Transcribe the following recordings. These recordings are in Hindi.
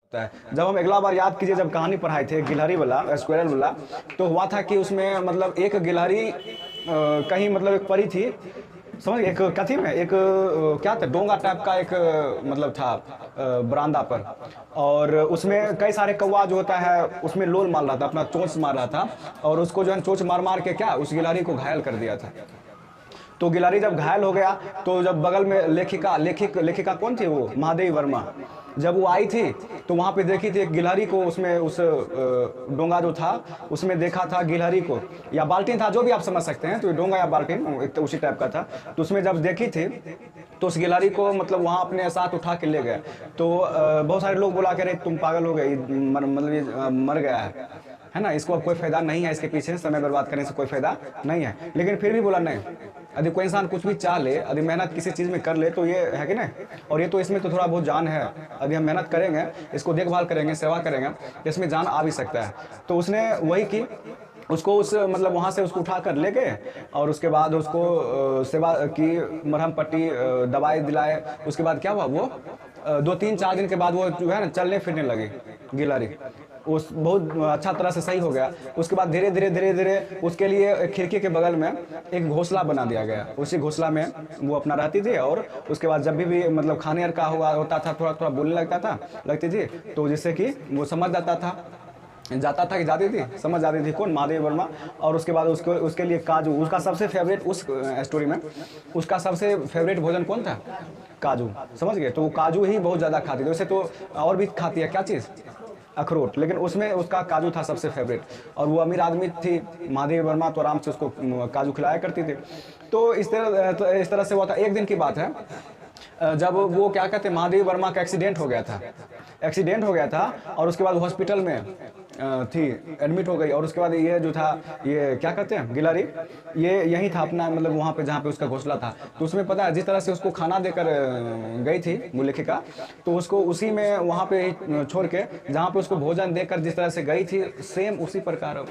होता है। जब हम अगला बार याद कीजिए, जब कहानी पढ़ाए थे गिलहरी वाला, स्क्वायरल वाला, तो हुआ था कि उसमें मतलब एक गिलहरी कहीं मतलब एक परी थी, समझ गए, एक कथी में एक क्या था, डोंगा टाइप का एक मतलब था बरामदा पर, और उसमें कई सारे कौवा जो होता है उसमें लोल मार रहा था, अपना चोंच मार रहा था, और उसको जो है चोंच मार मार के क्या उस गिलहरी को घायल कर दिया था। तो गिलहरी जब घायल हो गया तो जब बगल में लेखिका कौन थी, वो महादेवी वर्मा, जब वो आई थी तो वहाँ पे देखी थी एक गिलहरी को, उसमें उस डोंगा जो था उसमें देखा था गिलहरी को, या बाल्टीन था, जो भी आप समझ सकते हैं, तो डोंगा या बाल्टीन एक तो उसी टाइप का था। तो उसमें जब देखी थी तो उस गिलहरी को मतलब वहाँ अपने साथ उठा के ले गए। तो बहुत सारे लोग बोला कि अरे तुम पागल हो गए, मतलब ये मर गया है ना, इसको अब कोई फायदा नहीं है, इसके पीछे समय बर्बाद करने से कोई फायदा नहीं है। लेकिन फिर भी बोला नहीं, यदि कोई इंसान कुछ भी चाह ले, यदि मेहनत किसी चीज़ में कर ले तो ये है कि नहीं, और ये तो इसमें तो थोड़ा बहुत जान है, यदि हम मेहनत करेंगे, इसको देखभाल करेंगे, सेवा करेंगे, तो इसमें जान आ भी सकता है। तो उसने वही की, उसको उस मतलब वहाँ से उसको उठा कर ले गए, और उसके बाद उसको सेवा की, मरहम पट्टी दवाई दिलाए। उसके बाद क्या हुआ, वो 2-3-4 दिन के बाद वो जो है ना चलने फिरने लगी गिलहरी, उस बहुत अच्छा तरह से सही हो गया। उसके बाद धीरे धीरे उसके लिए खिड़की के बगल में एक घोंसला बना दिया गया, उसी घोंसला में वो अपना रहती थी, और उसके बाद जब भी मतलब खाने का होता था, थोड़ा थोड़ा बोलने लगती थी, तो जिससे कि वो समझ जाता था कि जाती थी, समझ जाती थी कौन, महादेवी वर्मा। और उसके बाद उसके लिए काजू, उसका सबसे फेवरेट, उस स्टोरी में उसका सबसे फेवरेट भोजन कौन था, काजू, समझ गए। तो वो काजू ही बहुत ज़्यादा खाती थी, वैसे तो और भी खाती है क्या चीज़, अखरोट, लेकिन उसमें उसका काजू था सबसे फेवरेट। और वो अमीर आदमी थी महादेवी वर्मा, तो आराम से उसको काजू खिलाया करती थी। तो इस तरह से हुआ था। एक दिन की बात है, जब वो क्या कहते हैं, महादेवी वर्मा का एक्सीडेंट हो गया था, और उसके बाद हॉस्पिटल में थी, एडमिट हो गई। और उसके बाद ये जो था, ये क्या कहते हैं, गिलहरी, ये यही था अपना मतलब वहाँ पे जहाँ पे उसका घोंसला था। तो उसमें पता है जिस तरह से उसको खाना देकर गई थी वो लेखिका, तो उसको उसी में वहाँ पे छोड़ के जहाँ पे उसको भोजन देकर जिस तरह से गई थी, सेम उसी प्रकार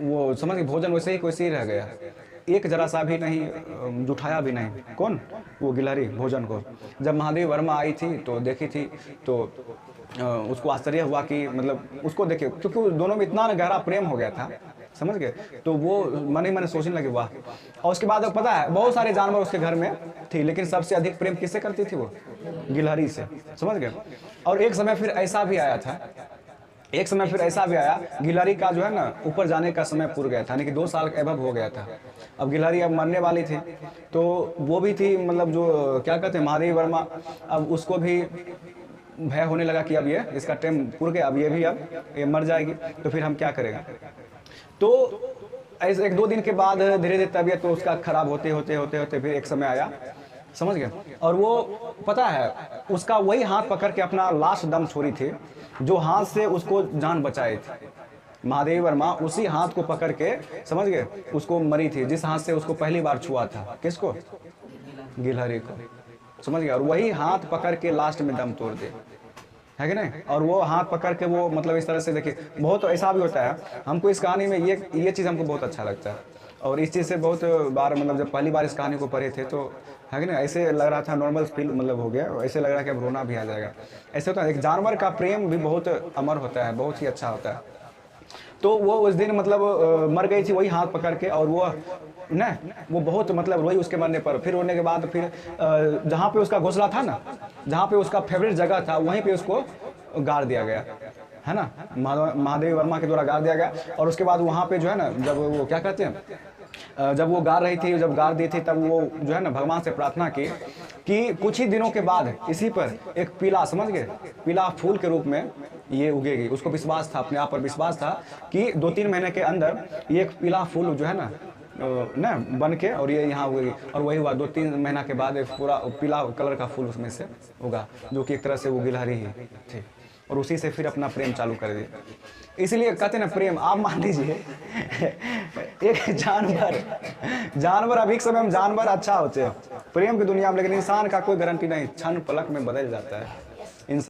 वो समझ के भोजन वैसे ही रह गया, एक जरा सा भी नहीं जुठाया भी नहीं, कौन, वो गिलहरी भोजन को। जब महादेवी वर्मा आई थी तो देखी थी, तो उसको आश्चर्य हुआ कि मतलब उसको देखे, क्योंकि दोनों में इतना गहरा प्रेम हो गया था, समझ गए। तो वो मन ही मन सोचने लगे वाह। और उसके बाद पता है बहुत सारे जानवर उसके घर में थी, लेकिन सबसे अधिक प्रेम किससे करती थी वो, गिलहरी से, समझ गए। और एक समय फिर ऐसा भी आया, गिलहरी का जो है ना ऊपर जाने का समय पूरा गया था, यानी कि 2 साल एबव हो गया था। अब गिलहरी अब मरने वाली थी, तो वो भी थी मतलब जो क्या कहते हैं महादेवी वर्मा, अब उसको भी भय होने लगा कि अब ये इसका टाइम पूरा गया, अब ये मर जाएगी, तो फिर हम क्या करेंगे। तो ऐसे 1-2 दिन के बाद धीरे धीरे तबीयत तो उसका खराब होते फिर एक समय आया, समझ गए। और वो पता है उसका वही हाथ पकड़ के अपना लास्ट दम छोड़ी थी, जो हाथ से उसको जान बचाई थी, महादेवी वर्मा उसी हाथ को पकड़ के, समझ गए, उसको मरी थी, जिस हाथ से उसको पहली बार छुआ था, किसको, गिलहरी को, समझ गया। और वही हाथ पकड़ के लास्ट में दम तोड़ दे, है कि नहीं। और वो हाथ पकड़ के वो मतलब इस तरह से, देखिए बहुत ऐसा भी होता है, हमको इस कहानी में ये चीज़ हमको बहुत अच्छा लगता है, और इस चीज़ से बहुत बार मतलब जब पहली बार इस कहानी को पढ़े थे तो है कि नहीं, ऐसे लग रहा था नॉर्मल फील मतलब हो गया, ऐसे लग रहा है कि अब रोना भी आ जाएगा। ऐसे होता है, एक जानवर का प्रेम भी बहुत अमर होता है, बहुत ही अच्छा होता है। तो वो उस दिन मतलब मर गई थी वही हाथ पकड़ के, और वो बहुत मतलब रोई उसके मरने पर। फिर रोने के बाद फिर जहाँ पे उसका घोंसला था ना, जहाँ पे उसका फेवरेट जगह था, वहीं पे उसको गाड़ दिया गया, है ना, महादेवी वर्मा के द्वारा गाड़ दिया गया। और उसके बाद वहाँ पे जो है ना, जब वो क्या कहते हैं, जब वो गाड़ रही थी, जब गाड़ दी थी, तब वो जो है ना भगवान से प्रार्थना की कि कुछ ही दिनों के बाद इसी पर एक पीला, समझ गए, पीला फूल के रूप में ये उगेगी। उसको विश्वास था, अपने आप पर विश्वास था कि 2-3 महीने के अंदर ये एक पीला फूल जो है ना बन के और ये यहाँ उगेगी। और वही हुआ, 2-3 महीना के बाद एक पूरा पीला कलर का फूल उसमें से उगा, जो कि एक तरह से वो गिलहरी ही थी, और उसी से फिर अपना प्रेम चालू कर दिया। इसलिए कहते ना प्रेम, आप मान लीजिए एक जानवर अभी के समय में जानवर अच्छा होते हैं प्रेम की दुनिया में, लेकिन इंसान का कोई गारंटी नहीं, क्षण पलक में बदल जाता है।